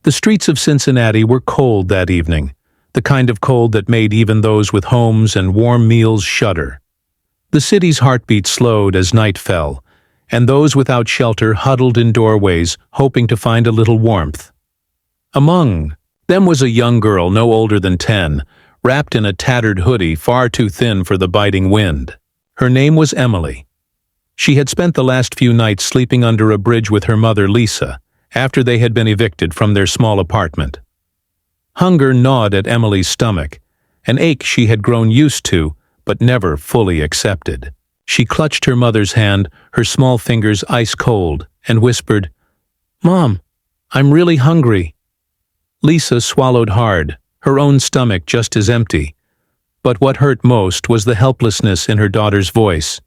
The streets of Cincinnati were cold that evening, the kind of cold that made even those with homes and warm meals shudder. The city's heartbeat slowed as night fell, and those without shelter huddled in doorways, hoping to find a little warmth. Among them was a young girl no older than 10, wrapped in a tattered hoodie far too thin for the biting wind. Her name was Emily. She had spent the last few nights sleeping under a bridge with her mother, Lisa, after they had been evicted from their small apartment. Hunger gnawed at Emily's stomach, an ache she had grown used to, but never fully accepted. She clutched her mother's hand, her small fingers ice cold, and whispered, "Mom, I'm really hungry." Lisa swallowed hard, her own stomach just as empty. But what hurt most was the helplessness in her daughter's voice.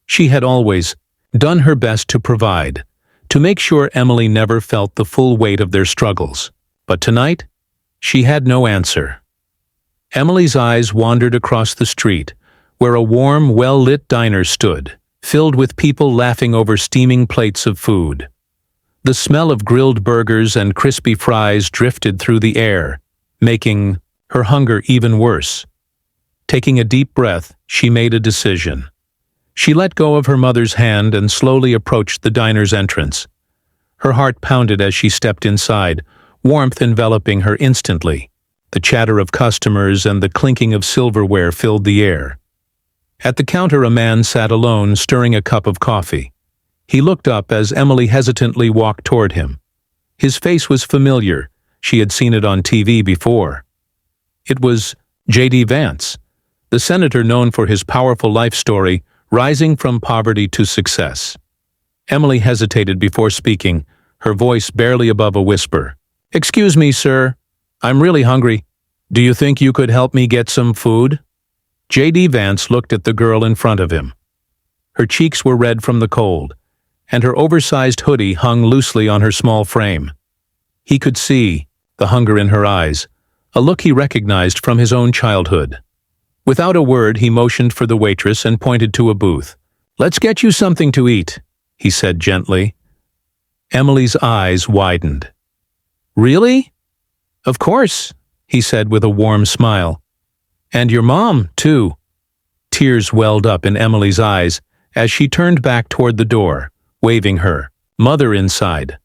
She had always done her best to provide, to make sure Emily never felt the full weight of their struggles. But tonight, she had no answer. Emily's eyes wandered across the street, where a warm, well-lit diner stood, filled with people laughing over steaming plates of food. The smell of grilled burgers and crispy fries drifted through the air, making her hunger even worse. Taking a deep breath, she made a decision. She let go of her mother's hand and slowly approached the diner's entrance. Her heart pounded as she stepped inside, warmth enveloping her instantly. The chatter of customers and the clinking of silverware filled the air. At the counter, a man sat alone, stirring a cup of coffee. He looked up as Emily hesitantly walked toward him. His face was familiar. She had seen it on TV before. It was J.D. Vance, the senator known for his powerful life story, rising from poverty to success. Emily hesitated before speaking, her voice barely above a whisper. "Excuse me, sir. I'm really hungry. Do you think you could help me get some food?" J.D. Vance looked at the girl in front of him. Her cheeks were red from the cold, and her oversized hoodie hung loosely on her small frame. He could see the hunger in her eyes, a look he recognized from his own childhood. Without a word, he motioned for the waitress and pointed to a booth. "Let's get you something to eat," he said gently. Emily's eyes widened. "Really?" "Of course," he said with a warm smile. "And your mom, too." Tears welled up in Emily's eyes as she turned back toward the door, waving her mother inside.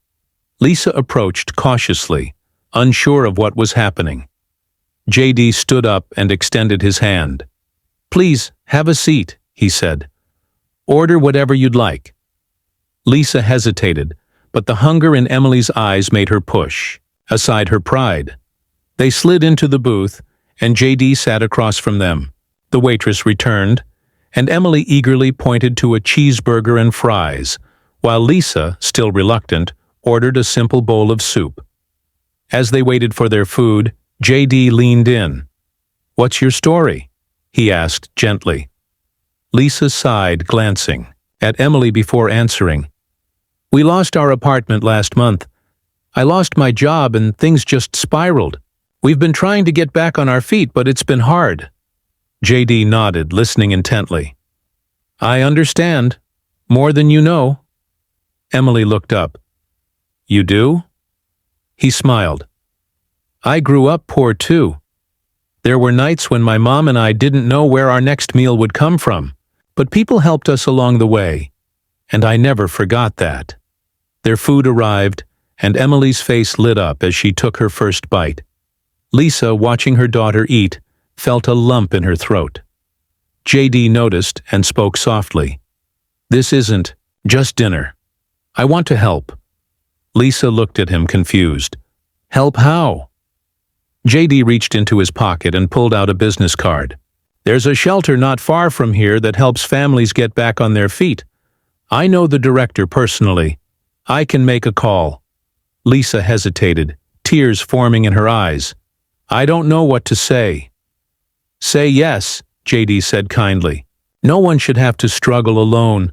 Lisa approached cautiously, unsure of what was happening. J.D. stood up and extended his hand. "Please, have a seat," he said. "Order whatever you'd like." Lisa hesitated, but the hunger in Emily's eyes made her push aside her pride. They slid into the booth, and J.D. sat across from them. The waitress returned, and Emily eagerly pointed to a cheeseburger and fries, while Lisa, still reluctant, ordered a simple bowl of soup. As they waited for their food, J.D. leaned in. "What's your story?" he asked gently. Lisa sighed, glancing at Emily before answering. "We lost our apartment last month. I lost my job and things just spiraled. We've been trying to get back on our feet, but it's been hard." J.D. nodded, listening intently. "I understand. More than you know." Emily looked up. "You do?" He smiled. "I grew up poor too. There were nights when my mom and I didn't know where our next meal would come from, but people helped us along the way, and I never forgot that." Their food arrived, and Emily's face lit up as she took her first bite. Lisa, watching her daughter eat, felt a lump in her throat. J.D. noticed and spoke softly. "This isn't just dinner. I want to help." Lisa looked at him confused. "Help how?" J.D. reached into his pocket and pulled out a business card. "There's a shelter not far from here that helps families get back on their feet. I know the director personally. I can make a call." Lisa hesitated, tears forming in her eyes. "I don't know what to say." "Say yes," J.D. said kindly. "No one should have to struggle alone."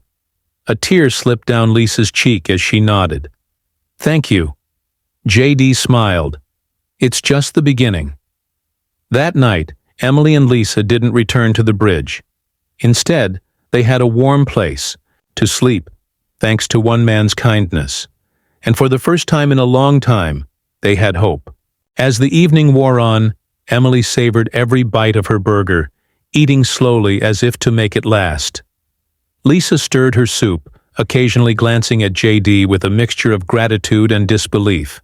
A tear slipped down Lisa's cheek as she nodded. "Thank you." J.D. smiled. "It's just the beginning." That night, Emily and Lisa didn't return to the bridge. Instead, they had a warm place to sleep, thanks to one man's kindness. And for the first time in a long time, They had hope. As the evening wore on, Emily savored every bite of her burger, eating slowly as if to make it last. Lisa stirred her soup, occasionally glancing at JD with a mixture of gratitude and disbelief.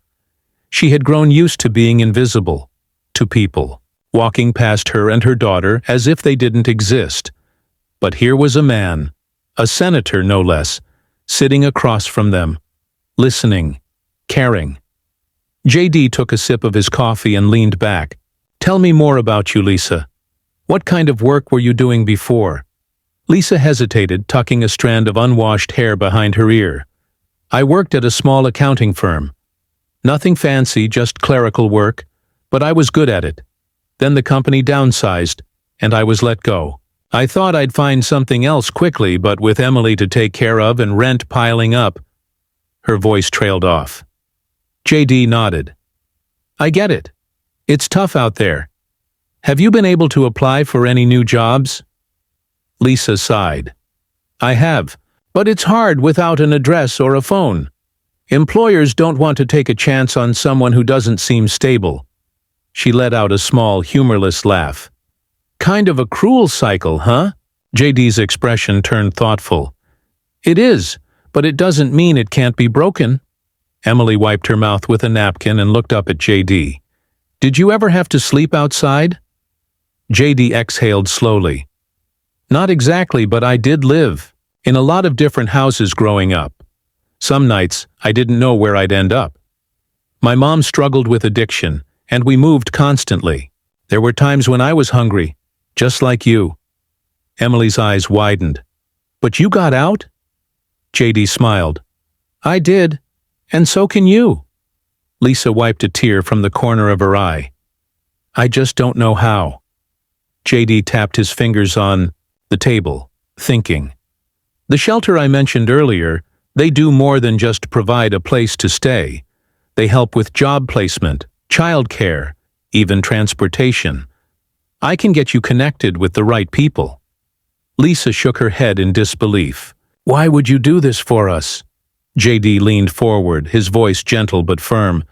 She had grown used to being invisible to people, walking past her and her daughter as if they didn't exist. But here was a man, a senator no less, sitting across from them, listening, caring. JD took a sip of his coffee and leaned back. "Tell me more about you, Lisa. What kind of work were you doing before?" Lisa hesitated, tucking a strand of unwashed hair behind her ear. "I worked at a small accounting firm. Nothing fancy, just clerical work, but I was good at it. Then the company downsized, and I was let go. I thought I'd find something else quickly, but with Emily to take care of and rent piling up..." Her voice trailed off. JD nodded. "I get it. It's tough out there. Have you been able to apply for any new jobs?" Lisa sighed. "I have, but it's hard without an address or a phone. Employers don't want to take a chance on someone who doesn't seem stable." She let out a small, humorless laugh. "Kind of a cruel cycle, huh?" JD's expression turned thoughtful. "It is, but it doesn't mean it can't be broken." Emily wiped her mouth with a napkin and looked up at JD. "Did you ever have to sleep outside?" JD exhaled slowly. "Not exactly, but I did live in a lot of different houses growing up. Some nights, I didn't know where I'd end up. My mom struggled with addiction, and we moved constantly. There were times when I was hungry, just like you." Emily's eyes widened. "But you got out?" JD smiled. "I did, and so can you." Lisa wiped a tear from the corner of her eye. "I just don't know how." JD tapped his fingers on the table, thinking. "The shelter I mentioned earlier, they do more than just provide a place to stay. They help with job placement, childcare, even transportation. I can get you connected with the right people." Lisa shook her head in disbelief. "Why would you do this for us?" JD leaned forward, his voice gentle but firm.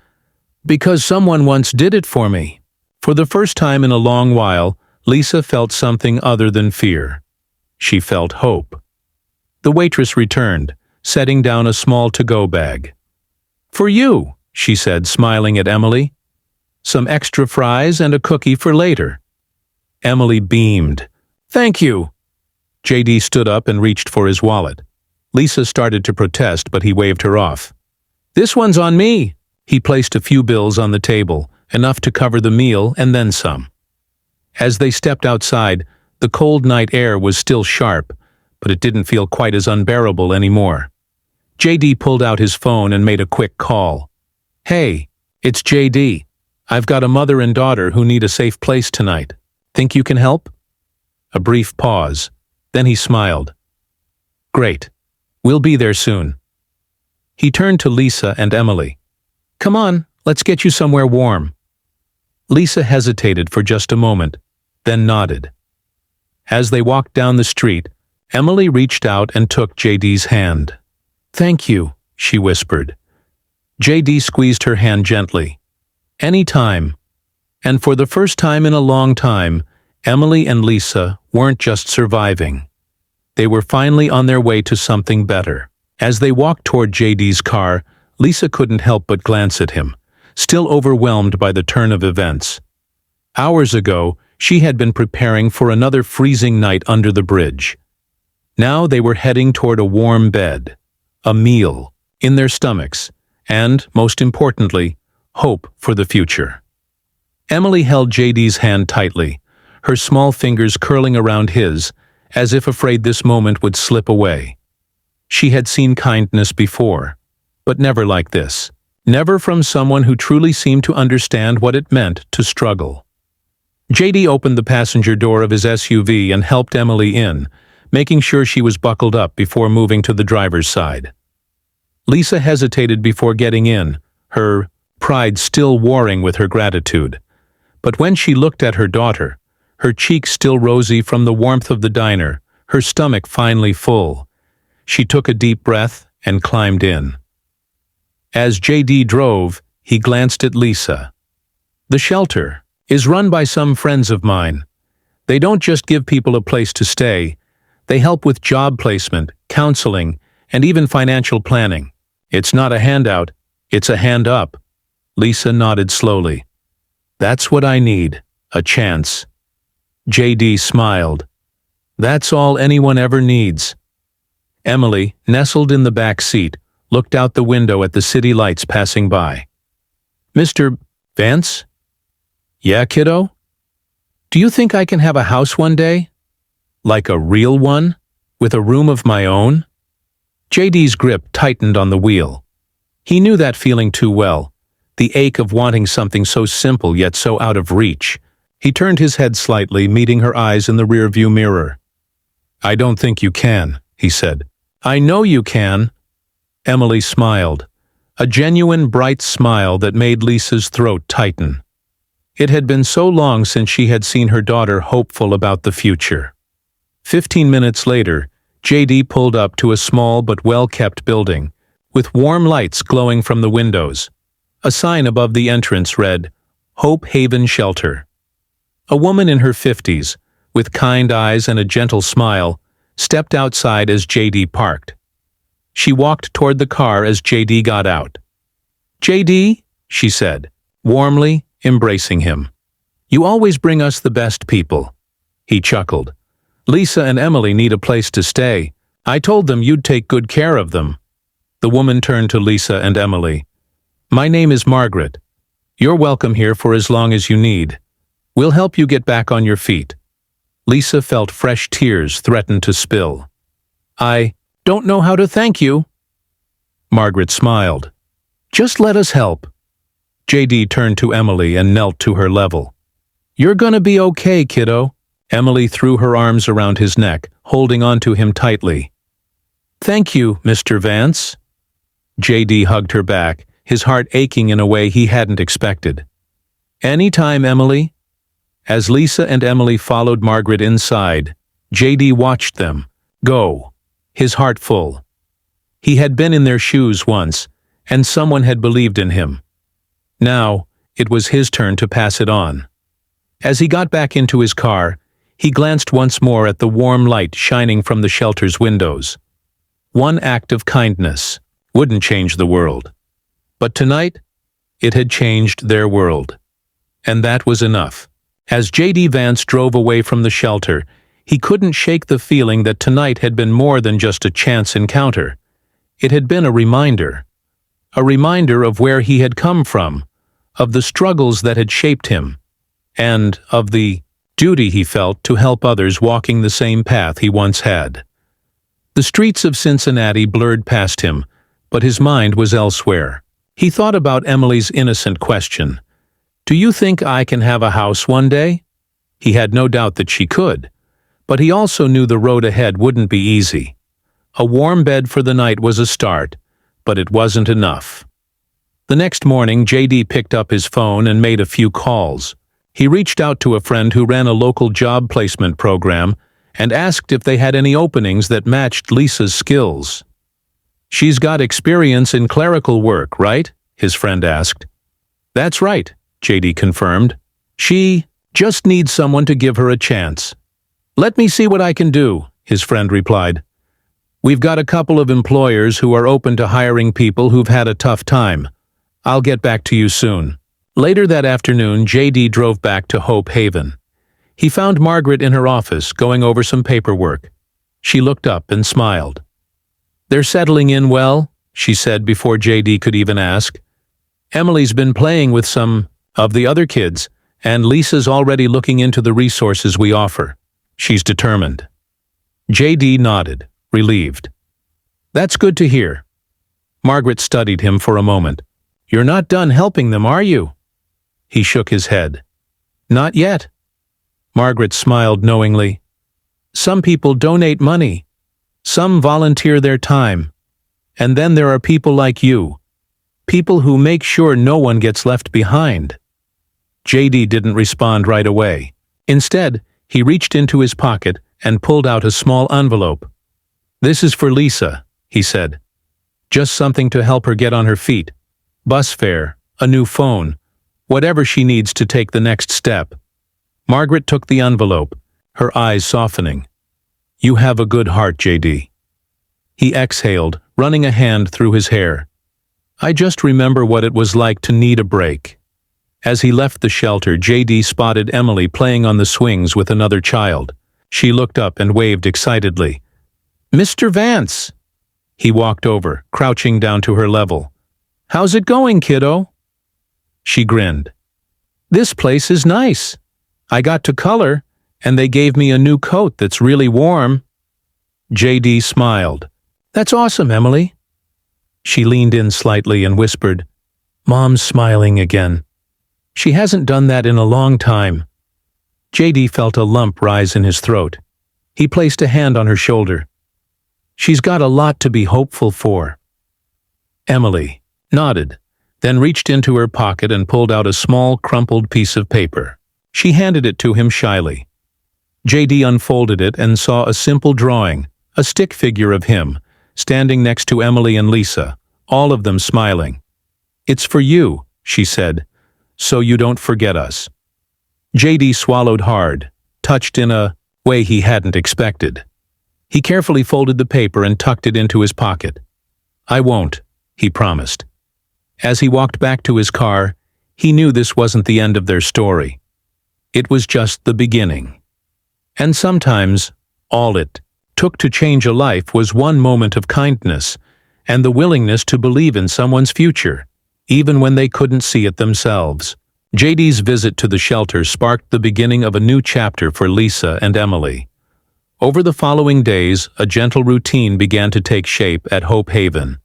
"Because someone once did it for me." For the first time in a long while, Lisa felt something other than fear. She felt hope. The waitress returned, setting down a small to-go bag. "For you," she said, smiling at Emily. "Some extra fries and a cookie for later." Emily beamed. "Thank you." JD stood up and reached for his wallet. Lisa started to protest, but he waved her off. "This one's on me." He placed a few bills on the table, enough to cover the meal and then some. As they stepped outside, the cold night air was still sharp, but it didn't feel quite as unbearable anymore. JD pulled out his phone and made a quick call. "Hey, it's JD. I've got a mother and daughter who need a safe place tonight. Think you can help?" A brief pause. Then he smiled. "Great. We'll be there soon." He turned to Lisa and Emily. "Come on, let's get you somewhere warm." Lisa hesitated for just a moment, then nodded. As they walked down the street, Emily reached out and took JD's hand. "Thank you," she whispered. JD squeezed her hand gently. "Any time." And for the first time in a long time, Emily and Lisa weren't just surviving. They were finally on their way to something better. As they walked toward JD's car, Lisa couldn't help but glance at him, still overwhelmed by the turn of events. Hours ago, she had been preparing for another freezing night under the bridge. Now they were heading toward a warm bed, a meal, in their stomachs, and, most importantly, hope for the future. Emily held JD's hand tightly, her small fingers curling around his, as if afraid this moment would slip away. She had seen kindness before, but never like this. Never from someone who truly seemed to understand what it meant to struggle. JD opened the passenger door of his SUV and helped Emily in, making sure she was buckled up before moving to the driver's side. Lisa hesitated before getting in, her pride still warring with her gratitude. But when she looked at her daughter, her cheeks still rosy from the warmth of the diner, her stomach finally full, she took a deep breath and climbed in. As JD drove, He glanced at Lisa. "The shelter is run by some friends of mine. They don't just give people a place to stay. They help with job placement, counseling, and even financial planning. It's not a handout, it's a hand up." Lisa nodded slowly. "That's what I need, a chance." JD smiled. "That's all anyone ever needs." Emily, nestled in the back seat, looked out the window at the city lights passing by. "Mr. Vance?" "Yeah, kiddo? Do you think I can have a house one day? Like a real one? With a room of my own?" JD's grip tightened on the wheel. He knew that feeling too well, the ache of wanting something so simple yet so out of reach. He turned his head slightly, meeting her eyes in the rearview mirror. "I don't think you can," he said. "I know you can." Emily smiled, a genuine bright smile that made Lisa's throat tighten. It had been so long since she had seen her daughter hopeful about the future. 15 minutes later, JD pulled up to a small but well-kept building, with warm lights glowing from the windows. A sign above the entrance read, "Hope Haven Shelter." A woman in her 50s, with kind eyes and a gentle smile, stepped outside as JD parked. She walked toward the car as JD got out. "JD," she said, warmly embracing him. "You always bring us the best people." He chuckled. "Lisa and Emily need a place to stay. I told them you'd take good care of them." The woman turned to Lisa and Emily. "My name is Margaret. You're welcome here for as long as you need. We'll help you get back on your feet." Lisa felt fresh tears threaten to spill. "I don't know how to thank you." Margaret smiled. "Just let us help." JD turned to Emily and knelt to her level. "You're gonna be okay, kiddo." Emily threw her arms around his neck, holding onto him tightly. "Thank you, Mr. Vance." JD hugged her back, his heart aching in a way he hadn't expected. "Anytime, Emily." As Lisa and Emily followed Margaret inside, JD watched them go, his heart full. He had been in their shoes once, and someone had believed in him. Now, it was his turn to pass it on. As he got back into his car, he glanced once more at the warm light shining from the shelter's windows. One act of kindness wouldn't change the world. But tonight, it had changed their world. And that was enough. As JD Vance drove away from the shelter, he couldn't shake the feeling that tonight had been more than just a chance encounter. It had been a reminder of where he had come from, of the struggles that had shaped him, and of the duty he felt to help others walking the same path he once had. The streets of Cincinnati blurred past him, but his mind was elsewhere. He thought about Emily's innocent question. "Do you think I can have a house one day?" He had no doubt that she could, but he also knew the road ahead wouldn't be easy. A warm bed for the night was a start, but it wasn't enough. The next morning, JD picked up his phone and made a few calls. He reached out to a friend who ran a local job placement program and asked if they had any openings that matched Lisa's skills. "She's got experience in clerical work, right?" his friend asked. "That's right," JD confirmed. "She just needs someone to give her a chance." "Let me see what I can do," his friend replied. "We've got a couple of employers who are open to hiring people who've had a tough time. I'll get back to you soon." Later that afternoon, JD drove back to Hope Haven. He found Margaret in her office, going over some paperwork. She looked up and smiled. "They're settling in well," she said before JD could even ask. "Emily's been playing with some of the other kids, and Lisa's already looking into the resources we offer. She's determined." JD nodded, relieved. "That's good to hear." Margaret studied him for a moment. "You're not done helping them, are you?" He shook his head. "Not yet." Margaret smiled knowingly. "Some people donate money. Some volunteer their time. And then there are people like you. People who make sure no one gets left behind." JD didn't respond right away. Instead, he reached into his pocket and pulled out a small envelope. "This is for Lisa," he said. "Just something to help her get on her feet. Bus fare, a new phone, whatever she needs to take the next step. Margaret took the envelope, her eyes softening. "You have a good heart, JD." He exhaled, running a hand through his hair. "I just remember what it was like to need a break." As he left the shelter, JD spotted Emily playing on the swings with another child. She looked up and waved excitedly. "Mr. Vance!" He walked over, crouching down to her level. "How's it going, kiddo?" She grinned. "This place is nice. I got to color, and they gave me a new coat that's really warm." JD smiled. "That's awesome, Emily." She leaned in slightly and whispered, "Mom's smiling again. She hasn't done that in a long time." JD felt a lump rise in his throat. He placed a hand on her shoulder. "She's got a lot to be hopeful for." Emily nodded, then reached into her pocket and pulled out a small, crumpled piece of paper. She handed it to him shyly. JD unfolded it and saw a simple drawing, a stick figure of him, standing next to Emily and Lisa, all of them smiling. "It's for you," she said, "so you don't forget us." JD swallowed hard, touched in a way he hadn't expected. He carefully folded the paper and tucked it into his pocket. "I won't," he promised. As he walked back to his car, he knew this wasn't the end of their story. It was just the beginning. And sometimes, all it took to change a life was one moment of kindness and the willingness to believe in someone's future, even when they couldn't see it themselves. JD's visit to the shelter sparked the beginning of a new chapter for Lisa and Emily. Over the following days, a gentle routine began to take shape at Hope Haven.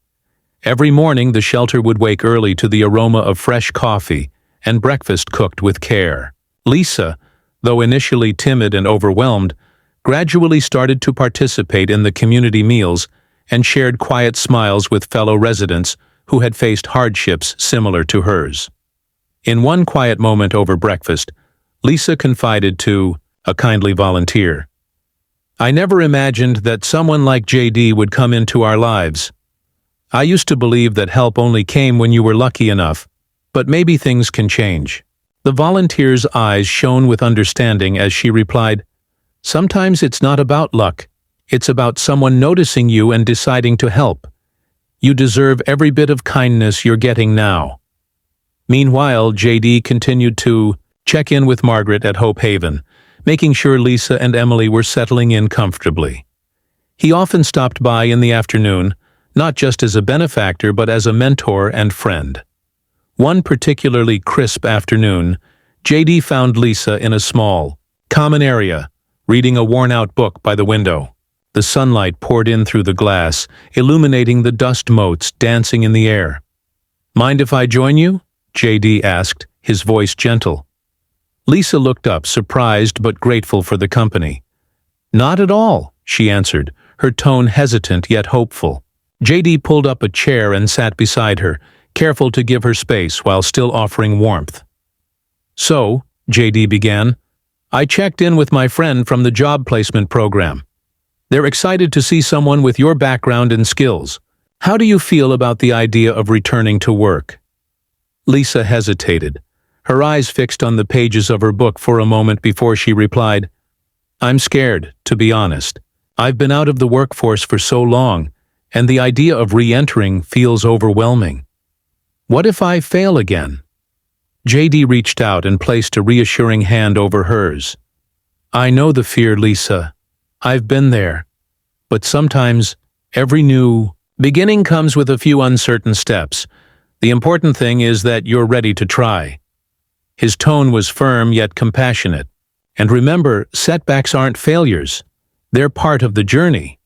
Every morning, the shelter would wake early to the aroma of fresh coffee and breakfast cooked with care. Lisa, though initially timid and overwhelmed, gradually started to participate in the community meals and shared quiet smiles with fellow residents who had faced hardships similar to hers. In one quiet moment over breakfast, Lisa confided to a kindly volunteer, "I never imagined that someone like JD would come into our lives. I used to believe that help only came when you were lucky enough, but maybe things can change." The volunteer's eyes shone with understanding as she replied, "Sometimes it's not about luck. It's about someone noticing you and deciding to help. You deserve every bit of kindness you're getting now." Meanwhile, JD continued to check in with Margaret at Hope Haven, making sure Lisa and Emily were settling in comfortably. He often stopped by in the afternoon, not just as a benefactor but as a mentor and friend. One particularly crisp afternoon, JD found Lisa in a small, common area, reading a worn-out book by the window. The sunlight poured in through the glass, illuminating the dust motes dancing in the air. "Mind if I join you?" JD asked, his voice gentle. Lisa looked up, surprised but grateful for the company. "Not at all," she answered, her tone hesitant yet hopeful. JD pulled up a chair and sat beside her, careful to give her space while still offering warmth. "So," JD began, "I checked in with my friend from the job placement program. They're excited to see someone with your background and skills. How do you feel about the idea of returning to work?" Lisa hesitated, her eyes fixed on the pages of her book for a moment before she replied, "I'm scared, to be honest. I've been out of the workforce for so long, and the idea of re-entering feels overwhelming. What if I fail again?" JD reached out and placed a reassuring hand over hers. "I know the fear, Lisa. I've been there. But sometimes, every new beginning comes with a few uncertain steps. The important thing is that you're ready to try." His tone was firm yet compassionate. "And remember, setbacks aren't failures. They're part of the journey."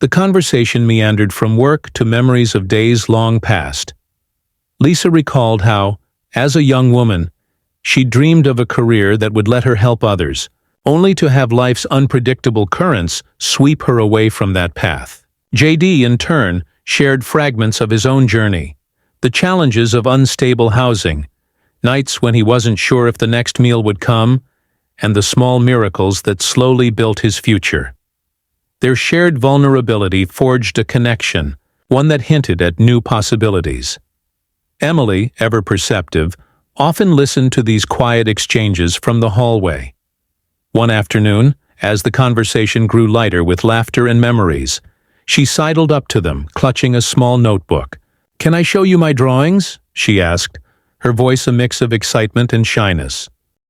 The conversation meandered from work to memories of days long past. Lisa recalled how, as a young woman, she dreamed of a career that would let her help others, only to have life's unpredictable currents sweep her away from that path. JD, in turn, shared fragments of his own journey, the challenges of unstable housing, nights when he wasn't sure if the next meal would come, and the small miracles that slowly built his future. Their shared vulnerability forged a connection, one that hinted at new possibilities. Emily, ever perceptive, often listened to these quiet exchanges from the hallway. One afternoon, as the conversation grew lighter with laughter and memories, she sidled up to them, clutching a small notebook. "Can I show you my drawings?" she asked, her voice a mix of excitement and shyness.